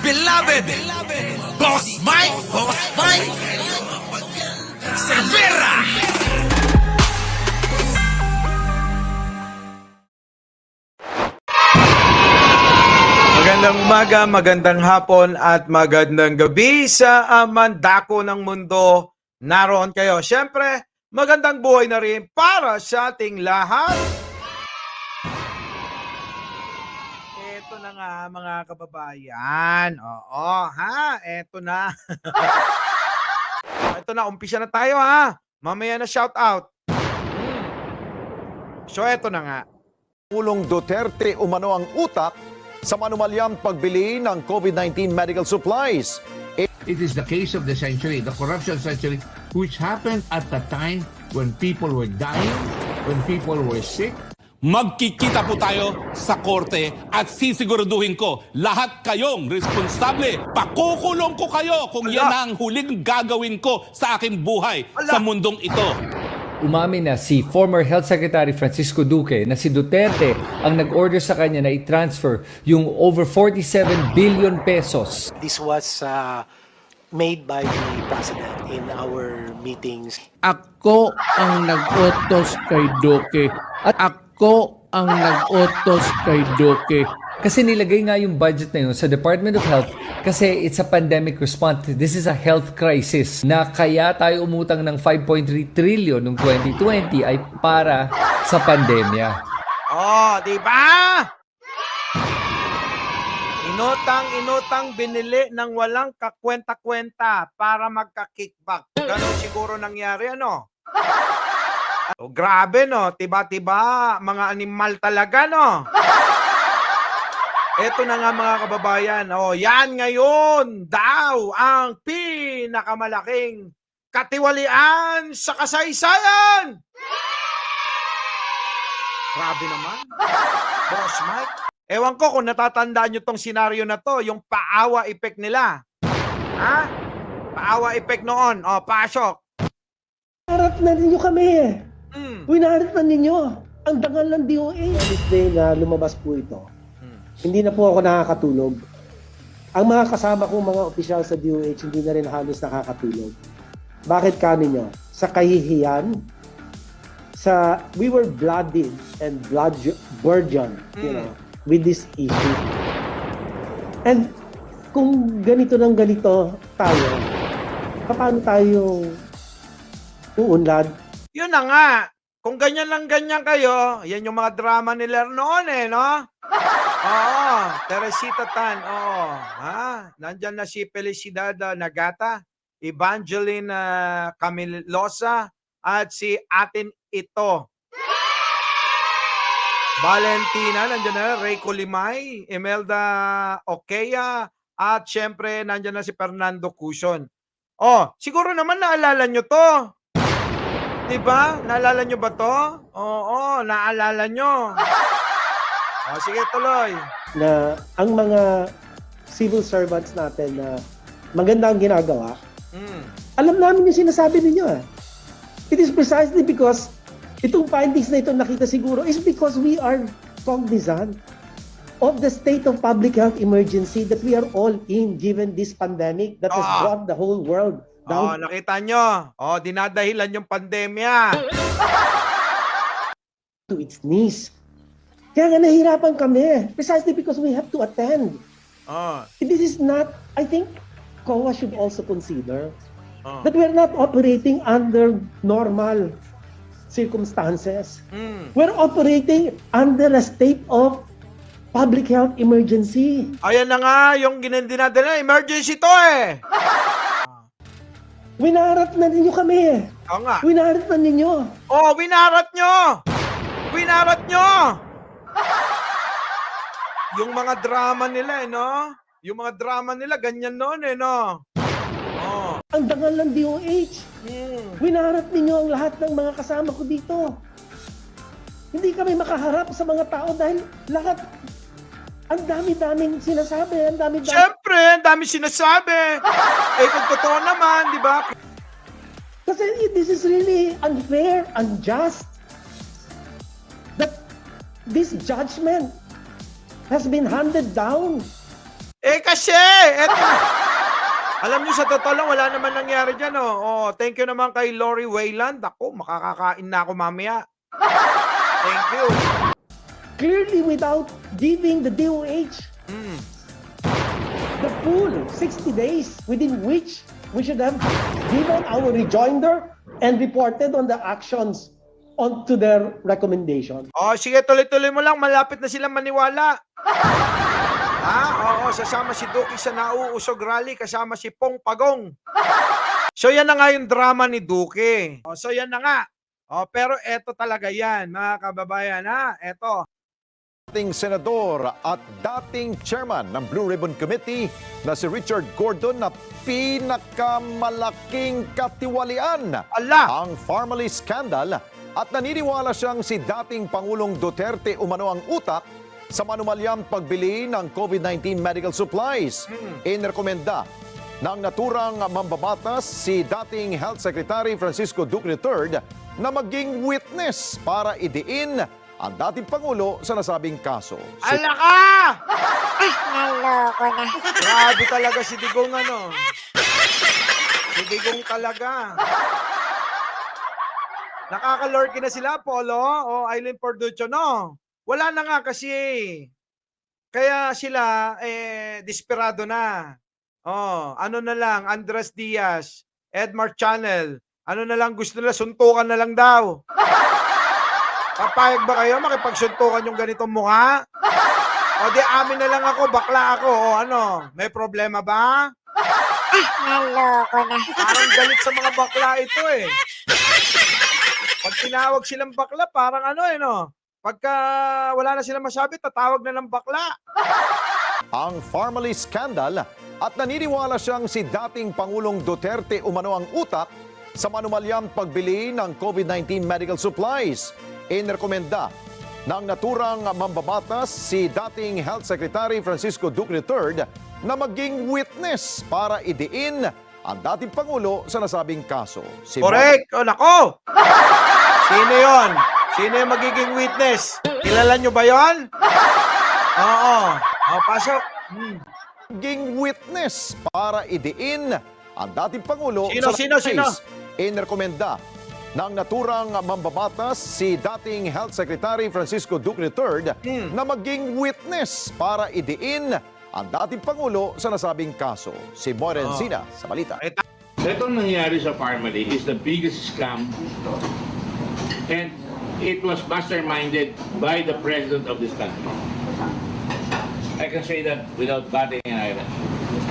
beloved, Boss Mike Cervera. Magandang umaga, magandang hapon at magandang gabi sa mandako ng mundo. Naroon kayo. Siyempre, magandang buhay na rin para sa ating lahat. Ito na nga mga kababayan. Oo, ha? Ito na. Ito na, umpisa na tayo ha. Mamaya na shout out. So, ito na nga. Pulong Duterte umano ang utak sa manumalyang pagbili ng COVID-19 medical supplies. It is the case of the century, the corruption century, which happened at the time when people were dying, when people were sick. Magkikita po tayo sa korte at sisiguraduhin ko lahat kayong responsable. Pakukulong ko kayo kung yan ang huling gagawin ko sa aking buhay sa mundong ito. Umamin na si former Health Secretary Francisco Duque na si Duterte ang nag-order sa kanya na i-transfer yung over 47 billion pesos. This was made by the President in our meetings. Ako ang nag-utos kay Duque. At ako ang nag-utos kay Duque. Kasi nilagay nga yung budget na yun sa Department of Health kasi it's a pandemic response. This is a health crisis na kaya tayo umutang ng 5.3 trillion noong 2020 ay para sa pandemya. Oh, di ba? Inutang binili ng walang kakwenta-kwenta para magka-kickback. Ganon siguro nangyari, ano? Oh, grabe, no? Tiba-tiba, mga animal talaga, no? Ito na nga mga kababayan, oh, yan ngayon daw ang pinakamalaking katiwalian sa kasaysayan. Grabe naman. Boss Mike. Ewan ko kung natatandaan nyo tong senaryo na to, yung paawa effect nila. Ha? Paawa effect noon. O, pasok. Harap na ninyo kami eh. Winaharap na ninyo. Ang dangal ng DOA. This day na lumabas po ito, hindi na po ako nakakatulog. Ang mga kasama kong mga opisyal sa DOH hindi na rin halos nakakatulog. Bakit kaninyo? Sa kahihiyan, we were blooded and burdened, with this issue. And kung ganito ng ganito tayo, paano tayo uunlad? Yun na nga. Kung ganyan lang ganyan kayo, yan yung mga drama nila noon eh, no? Oo, Teresita Tan, oo. Ha? Nandyan na si Felicidad Nagata, Evangeline Camilosa, at si Atin Ito. Valentina, nandyan na, Ray Colimay, Imelda Okeya, at syempre nandyan na si Fernando Cuson. Oh, siguro naman naalala nyo to. Diba? Naalala nyo ba to? Oo, naalala nyo. O, sige, tuloy. Na ang mga civil servants natin na maganda ang ginagawa, alam namin yung sinasabi ninyo. It is precisely because itong findings na ito nakita siguro is because we are cognizant of the state of public health emergency that we are all in given this pandemic that has brought the whole world down. Nakita nyo. Dinadahilan yung pandemya. To its knees. Kaya nga nahihirapan kami. Precisely because we have to attend. This is not, I think, COA should also consider that we are not operating under normal circumstances. We're operating under a state of public health emergency. Ayan na nga, yung dinadala, emergency to eh. Winaharap na ninyo kami eh. Oo nga. Winaharap na ninyo. Oh, winarat nyo! Winarat nyo! Yung mga drama nila eh, no? Yung mga drama nila, ganyan noon eh, no? Oh. Ang dangal ng DOH. Winaharap ninyo ang lahat ng mga kasama ko dito. Hindi kami makaharap sa mga tao dahil lahat, ang dami-daming sinasabi, ang dami-daming... Siyempre, ang dami sinasabi. Eh, kung totoo naman, di ba? Kasi this is really unfair, unjust. That this judgment has been handed down Kasi, eto. Alam niyo sa totoo lang, wala naman nangyari dyan, oh. Oh, thank you naman kay Lori Wayland. Ako, makakakain na ako mamaya. Thank you. Clearly without giving the DOH the full 60 days within which we should have given our rejoinder and reported on the actions onto their recommendation. Oh, sige, tuloy-tuloy mo lang. Malapit na silang maniwala. Oo, sasama si Duki sa nauusog rally, kasama si Pong Pagong. So, yan na nga yung drama ni Duki. So, yan na nga. Pero eto talaga yan, mga kababayan, ha? Eto. Dating senador at dating chairman ng Blue Ribbon Committee na si Richard Gordon na pinakamalaking katiwalian ang Farmally scandal at naniniwala siyang si dating Pangulong Duterte umano ang utak sa manumalyang pagbili ng COVID-19 medical supplies. Inirekomenda ng naturang mambabatas si dating Health Secretary Francisco Duque III na maging witness para idiin ang dating Pangulo sa nasabing kaso. Alaka! Ay, naloko na. Grabe talaga si Digong, ano. Si Digong talaga. Nakakalorky na sila, Polo, o Eileen Porducho, no? Wala na nga kasi. Kaya sila, desperado na. Ano na lang, Andres Diaz, Edmar Channel, ano na lang gusto nila, suntukan na lang daw. Papayag ba kayo makipagsuntukan yung ganitong mukha? O di amin na lang ako, bakla ako. O ano, may problema ba? Naloko na. Parang galit sa mga bakla ito eh. Pag tinawag silang bakla, parang ano eh no. Pagka wala na silang masabi, tatawag na ng bakla. Ang Farmally scandal at naniniwala siyang si dating Pangulong Duterte umano ang utak sa manumalyang pagbili ng COVID-19 medical supplies. Inirekomenda ng naturang mambabatas si dating Health Secretary Francisco Duque III na maging witness para idiin ang dating Pangulo sa nasabing kaso. Si Correct! O nako! Sino yon? Sino yung magiging witness? Kilala nyo ba yon? Oo. Pasok. Maging witness para idiin ang dating Pangulo Sino? Inirekomenda ng naturang mambabatas si dating Health Secretary Francisco Duque III na maging witness para idiin ang dating Pangulo sa nasabing kaso. Si Moira Encina sa balita. Itong nangyari sa Farmally is the biggest scam and it was masterminded by the President of this country. I can say that without batting an eyelid.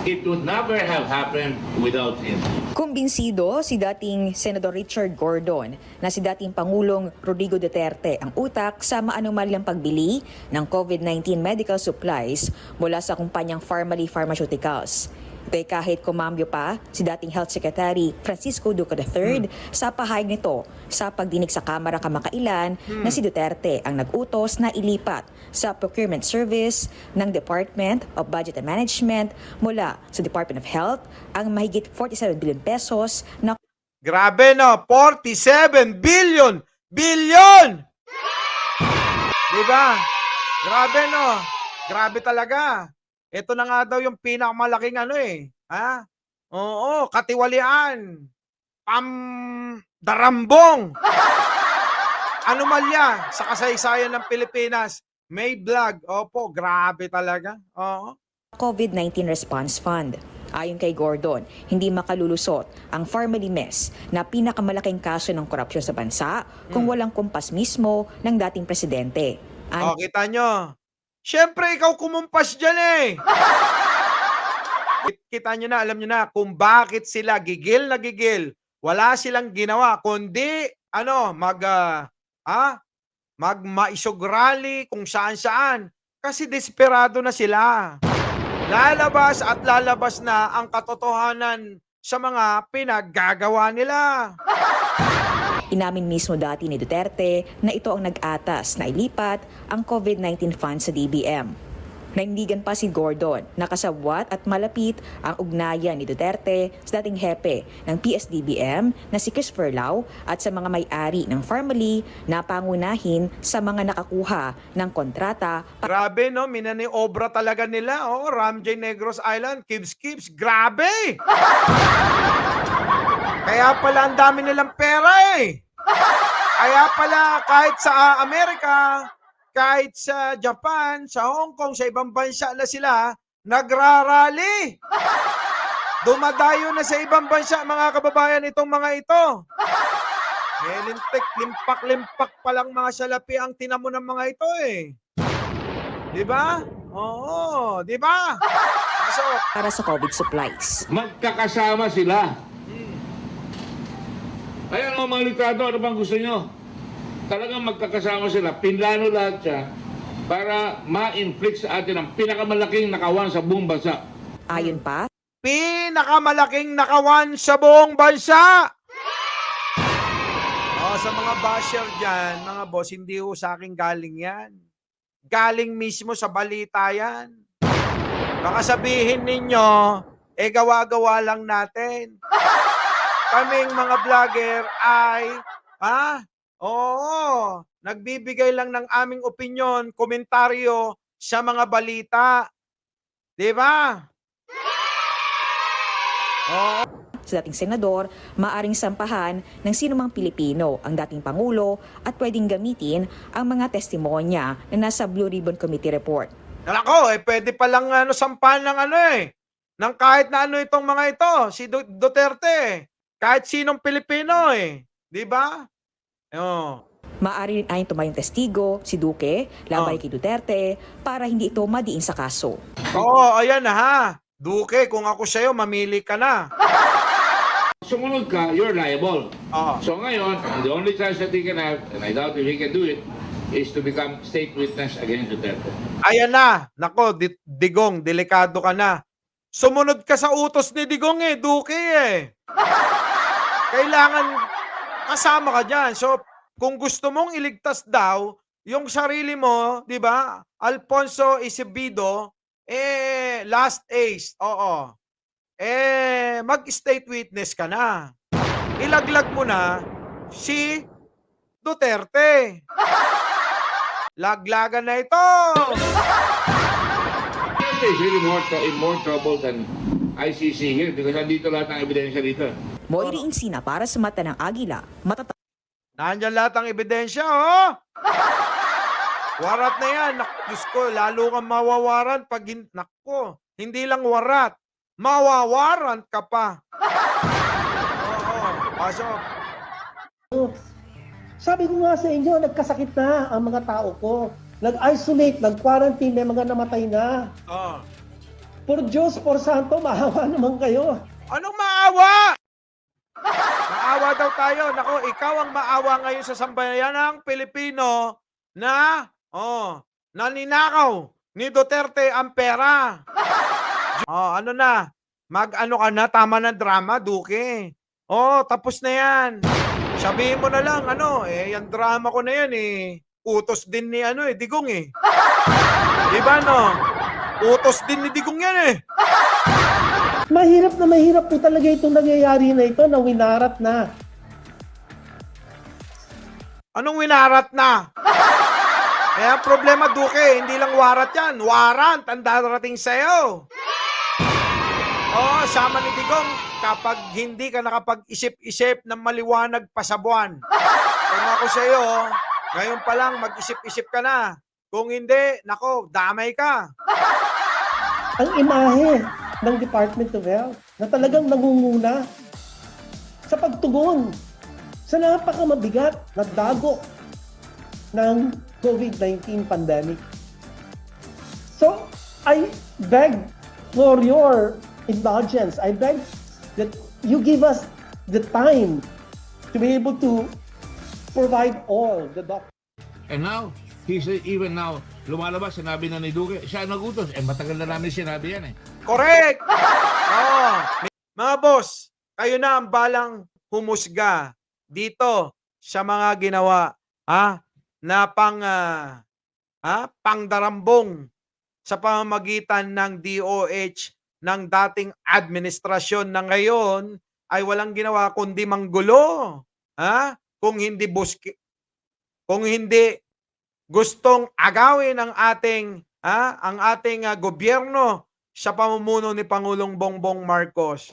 It would never have happened without him. Kumbinsido si dating Senador Richard Gordon na si dating Pangulong Rodrigo Duterte ang utak sa maanumalyang pagbili ng COVID-19 medical supplies mula sa kumpanyang Farmally Pharmaceuticals. Ito'y kahit kumambyo pa si dating Health Secretary Francisco Duque III sa pahayag nito sa pagdinig sa Kamara kamakailan na si Duterte ang nag-utos na ilipat sa procurement service ng Department of Budget and Management mula sa Department of Health ang mahigit 47 billion pesos na Grabe no, 47 billion! Billion! Diba? Grabe no. Grabe talaga. Ito na nga daw yung pinakamalaking ano eh. Ha? Oo, katiwalian. Darambong. Anomalya sa kasaysayan ng Pilipinas. May vlog. Opo, grabe talaga. Oo. COVID-19 Response Fund. Ayon kay Gordon, hindi makalulusot ang Farmally mess na pinakamalaking kaso ng korupsyon sa bansa kung walang kumpas mismo ng dating presidente. Kita nyo. Siyempre, ikaw kumumpas dyan eh. Kita nyo na, alam nyo na kung bakit sila gigil na gigil. Wala silang ginawa, kundi maisog rally kung saan-saan. Kasi desperado na sila. Lalabas at lalabas na ang katotohanan sa mga pinaggagawa nila. Inamin mismo dati ni Duterte na ito ang nag-atas na ilipat ang COVID-19 fund sa DBM. Naindigan pa si Gordon na kasabwat at malapit ang ugnayan ni Duterte sa dating hepe ng PSDBM na si Christopher Lau at sa mga may-ari ng Farmally na pangunahin sa mga nakakuha ng kontrata. Grabe, no? Minaniobra talaga nila. Oh, Ramjay Negros Island, Kips, grabe! Kaya pala ang dami nilang pera eh. Kaya pala kahit sa Amerika, kahit sa Japan, sa Hong Kong, sa ibang bansa na sila, nagrarally. Dumadayo na sa ibang bansa, mga kababayan, itong mga ito. Lintik, limpak pa lang mga salapi ang tinamo ng mga ito eh. Di ba? Oo, di ba? Para sa COVID supplies. Magkakasama sila. Ayan mga litrado, ano bang gusto nyo? Talagang magkakasama sila, pinlano lahat siya para ma-inflict sa atin ang pinakamalaking nakawan sa buong bansa. Ayon pa, Pinakamalaking nakawan sa buong bansa! Oh, sa mga basher dyan, mga boss, hindi ho sa akin galing yan. Galing mismo sa balita yan. Baka sabihin ninyo, gawa-gawa lang natin. Kaming mga vlogger ay, oo, nagbibigay lang ng aming opinyon, komentaryo sa mga balita. Di ba? Oo. sa dating senador, maaring sampahan ng sinumang Pilipino ang dating Pangulo at pwedeng gamitin ang mga testimonya na nasa Blue Ribbon Committee report. Nako, pwede palang sampahan ng ng kahit na itong mga ito, si Duterte. Kahit sinong Pilipino di ba? Oh. Maaari ay tumayong testigo, si Duque, labay kay Duterte, para hindi ito madiin sa kaso. Oo, ayan na ha. Duque, kung ako sa'yo, mamili ka na. Sumunod ka, you're liable. Oo. So ngayon, the only chance that he can have, and I doubt if he can do it, is to become state witness against Duterte. Ayan na. Nako, Digong, delikado ka na. Sumunod ka sa utos ni Digong Duque Kailangan kasama ka dyan. So, kung gusto mong iligtas daw yung sarili mo, di ba? Alfonso Acevedo, last ace, oo. Mag-state witness ka na. Ilaglag mo na si Duterte. Laglagan na ito. Duterte is really in more trouble than ICC here because nandito lahat ng ebidensya dito. Moiri Insina para sa Mata ng Agila, Nandyan lahat ang ebidensya, oh! Warat na yan. Diyos ko, lalo kang mawawaran pag, hindi lang warat. Mawawaran ka pa. Oo, pasok. Sabi ko nga sa inyo, nagkasakit na ang mga tao ko. Nag-isolate, nag-quarantine, may mga namatay na. Por Diyos, por Santo, maawa naman kayo. Anong maawa? Maawa daw tayo. Nako, ikaw ang maawa ngayon sa sambayanang Pilipino na, naninakaw ni Duterte ang pera. Ano na? Mag-ano ka na? Tama na drama, Duque. Tapos na yan. Sabihin mo na lang, yung drama ko na yan, utos din ni, Digong, Diba, no? Utos din ni Digong yan, Mahirap po talaga itong nangyayari na ito na winarat na. Anong winarat na? Kaya problema, Duque, hindi lang warat yan. Warrant ang darating sa'yo. Sama ni Digong, kapag hindi ka nakapag-isip-isip ng maliwanag pa sa buwan. Kung ako sa'yo, ngayon pa lang mag-isip-isip ka na. Kung hindi, nako, damay ka. Ang imahe ng Department of Health na talagang nangunguna sa pagtugon sa napakamabigat na dagok ng COVID-19 pandemic. So, I beg for your indulgence. I beg that you give us the time to be able to provide all the doctors. And now, even now, lumalabas, sinabi na ni Duque, siya nagutos. Matagal na namin sinabi yan Correct! Mga boss, kayo na ang balang humusga dito sa mga ginawa na pangdarambong sa pamamagitan ng DOH ng dating administrasyon na ngayon ay walang ginawa kundi manggulo. Ha? Kung hindi gustong agawin ang ating gobyerno sa pamumuno ni Pangulong Bongbong Marcos.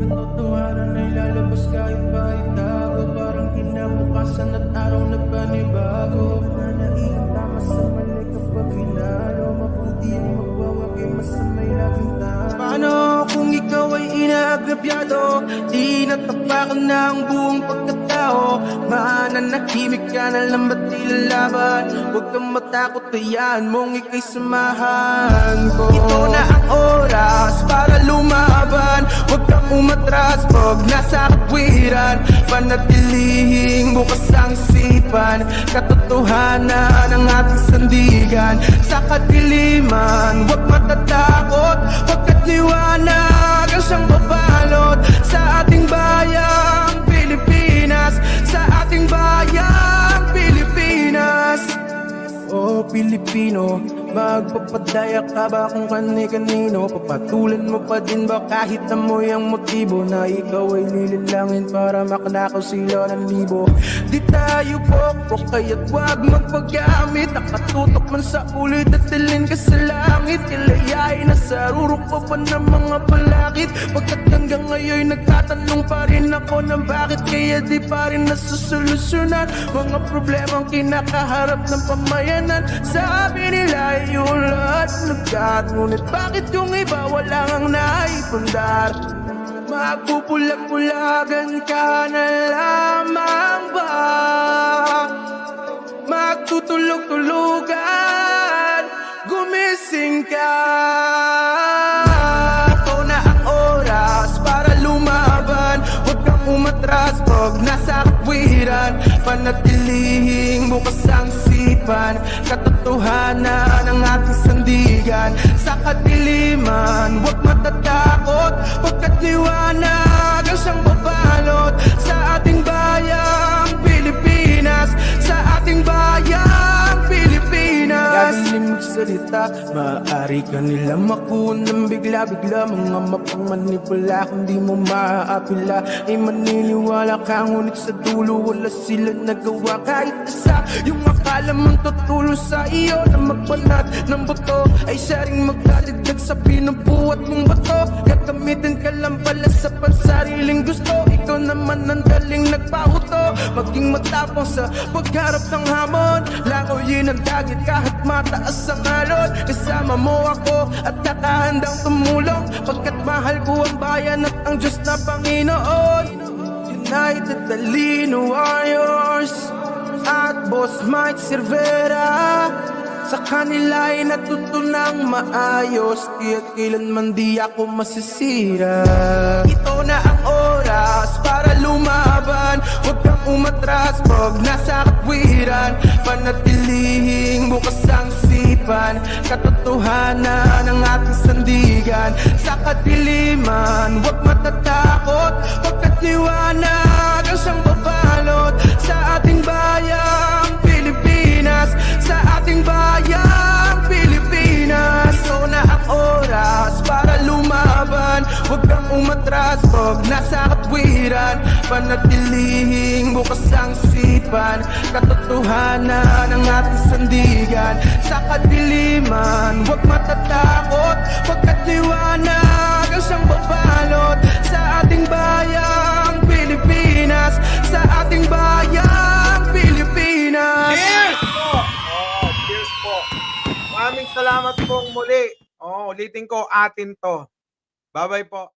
Katotohanan ay lalabas kahit pa itago. Parang kinabukasan at araw na panibago. Nanaiing tama sa mali kapag hinalo. Mabuti ang magwawag ay masamay laging tama. Paano kung ikaw ay inaagrabyado? Di natapakan na ang buong pagkatao. Mananahimik ka na lang ba't ilalaban? Huwag kang matakot, hayaan mong ika'y samahan ko. Ito na ang oras para lumaban. Huwag kang umatras pag nasa katwiran. Panatilihing bukas ang isipan. Katotohanan ang ating sandigan. Sa kadiliman, huwag matatakot. Pagkat liwanag ang siyang babalot sa ating bayang Pilipinas. Sa ating bayang Pilipinas. Oh Pilipino, magpapadaya ka ba kung kani-kanino? Papatulan mo pa din ba kahit amoy ang motibo na ikaw ay lililangin para makanakaw sila ng libo? Di tayo pokpok kaya't wag magpagamit. Nakatutok man sa ulit at dalhin ka sa langit. Ilayain na sa rurok pa pa ng mga balakid. Pagkat hanggang ngayon nagtatanong pa rin ako ng bakit kaya di pa rin nasusolusyonan mga problemang kinakaharap ng pamayanan. Sabi nila yung lahat nagkat, ngunit bakit yung iba wala ngang naipundar? Magpupulag-pulagan ka na lamang ba? Magtutulog-tulugan, gumising ka. Ito na ang oras para lumaban. Huwag kang umatras pag nasa katwiran. Panatilihing bukas ang isipan. Katotohanan ang ating sandigan. Sa kadiliman, huwag matatakot. Pagkat liwanag ang siyang babalot sa ating bayang Pilipinas. Sa ating bayang Pilipinas. Gagaling magsalita, maaari ka nila makuha ng bigla-bigla. Mga mapangmanipula, kung di mo maaapila ay maniniwala ka, ngunit sa dulo wala sila nagawa kahit isa. Yung akala mong tutulong sa iyo na magbanat ng buto ay siya ring magdadagdag sa pinubuhat mong bato. Gagamitin ka lang pala sa pansariling gusto. Ikaw naman ang daling nagpahuto. Maging matapang sa pagharap ng hamon. Langoyin ang dagit kahit mataas ang alon. Kasama mo ako at nakahandang tumulong. Pagkat mahal ko ang bayan at ang Diyos na Panginoon. United Talino Warriors at Boss Mike Cervera. Sa kanila ay natutunang maayos. Di at kailanman di ako masisira. Ito na ang oras para lumaban. Huwag kang umatras pag nasa katwiran. Panatilihing bukas ang isipan. Katotohanan ang ating sandigan. Sa kadiliman, huwag matatakot. Pagkat liwanag ang siyang babalot sa ating bayang Pilipinas. Sa ating bayang Pilipinas. Ito na ang oras para lumaban. Huwag kang umatras pag nasa katwiran. Panatilihing bukas ang isipan. Katotohanan ang ating sandigan. Sa kadiliman, huwag matatakot. Pagkat liwanag ang siyang babalot sa ating bayang Pilipinas. Sa ating bayang Pilipinas. Cheers po! Cheers po. Maraming salamat pong muli. Ulitin ko, atin to. Bye-bye po.